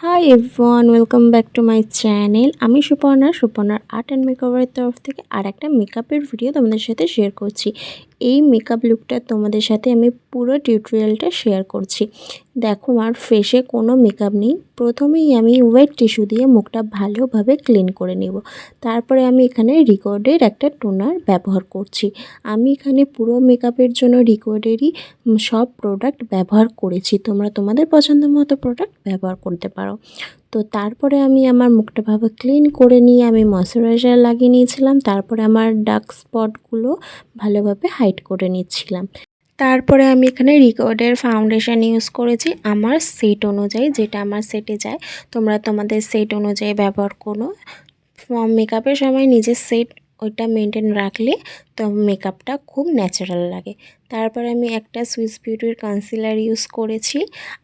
Hi everyone, welcome back to my channel. আমি সুপর্ণার art and মেকওভারের তরফ থেকে আর একটা মেকআপের ভিডিও তোমাদের সাথে শেয়ার করছি। এই মেকআপ লুকটা তোমাদের সাথে আমি পুরো টিউটোরিয়ালটা শেয়ার করছি। দেখো, আমার ফেসে কোনো মেকআপ নেই। প্রথমেই আমি ওয়েট টিস্যু দিয়ে মুখটা ভালোভাবে ক্লিন করে নেব। তারপরে আমি এখানে রিকর্ডের একটা টোনার ব্যবহার করছি। আমি এখানে পুরো মেকআপের জন্য রিকর্ডেরই সব প্রোডাক্ট ব্যবহার করেছি। তোমরা তোমাদের পছন্দ মতো প্রোডাক্ট ব্যবহার করতে পারো। তো তারপরে আমি আমার মুখটা ভাবে ক্লিন করে নিয়ে আমি ময়শ্চারাইজার লাগিয়ে নিয়েছিলাম। তারপরে আমার ডার্ক স্পটগুলো ভালোভাবে হাইড করে নিচ্ছিলাম। তারপরে আমি এখানে রিকর্ডের ফাউন্ডেশন ইউজ করেছি আমার সেট অনুযায়ী, যেটা আমার সেটে যায়। তোমরা তোমাদের সেট অনুযায়ী ব্যবহার করো। মেকআপের সময় নিজের সেট ওইটা মেনটেন রাখলে তো মেকআপটা খুব ন্যাচারাল লাগে। তারপরে আমি একটা সুইস বিউটির কনসিলার ইউজ করেছি,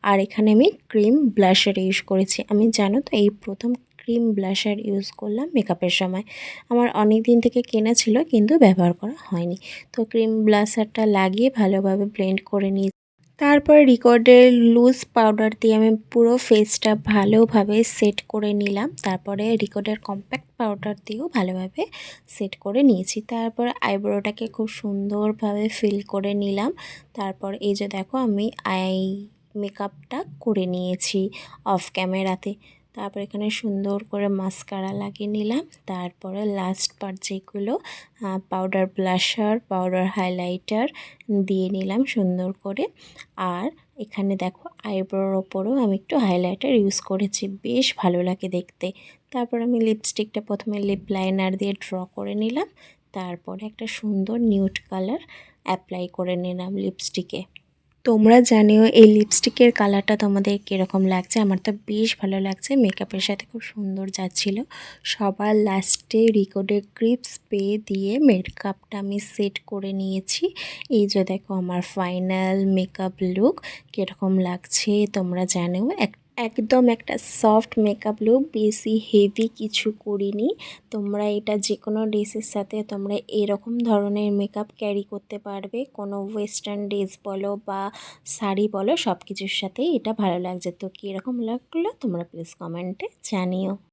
আর এখানে আমি ক্রিম ব্লাশার ইউজ করেছি। আমি জানো তো এই প্রথম ক্রিম ব্লাশার ইউজ করলাম মেকআপের সময়। আমার অনেক দিন থেকে কেনা ছিল কিন্তু ব্যবহার করা হয়নি। তো ক্রিম ব্লাশারটা লাগিয়ে ভালোভাবে ব্লেন্ড করে নিই। তারপর রিকর্ডের লুজ পাউডার দিয়ে আমি পুরো ফেসটা ভালোভাবে সেট করে নিলাম। তারপরে রিকর্ডের কম্প্যাক্ট পাউডার দিয়েও ভালোভাবে সেট করে নিয়েছি। তারপর আইব্রোটাকে খুব সুন্দরভাবে ফিল করে নিলাম। তারপর এই যে দেখো, আমি আই মেকআপটা করে নিয়েছি অফ ক্যামেরাতে। তারপর এখানে সুন্দর করে মাস্কারা লাগিয়ে নিলাম। তারপরে লাস্ট পার্ট যেগুলো পাউডার ব্লাশার, পাউডার হাইলাইটার দিয়ে নিলাম সুন্দর করে। আর এখানে দেখো আইব্রোর ওপরও আমি একটু হাইলাইটার ইউজ করেছি, বেশ ভালো লাগে দেখতে। তারপর আমি লিপস্টিকটা প্রথমে লিপ লাইনার দিয়ে ড্র করে নিলাম। তারপরে একটা সুন্দর নিউড কালার অ্যাপ্লাই করে নিলাম লিপস্টিকে। তোমরা জানিও এই লিপস্টিকের কালারটা তোমাদের কীরকম লাগছে। আমার তো বেশ ভালো লাগছে, মেকআপের সাথে খুব সুন্দর যাচ্ছিল। সবার লাস্টে রিকর্ডের ক্রিপ স্প্রে দিয়ে মেকআপটা আমি সেট করে নিয়েছি। এই যে দেখো আমার ফাইনাল মেকআপ লুক কীরকম লাগছে তোমরা জানিও। একদম একটা সফট মেকআপ লুক, বেশি হেভি কিছু করিনি। তোমরা এটা যে কোনো ড্রেসের সাথে তোমরা এরকম ধরনের মেকআপ ক্যারি করতে পারবে। কোনো ওয়েস্টার্ন ড্রেস বলো বা শাড়ি বলো, সব কিছুর সাথেই এটা ভালো লাগছে। তো কীরকম লাগলো তোমরা প্লিজ কমেন্টে জানিও।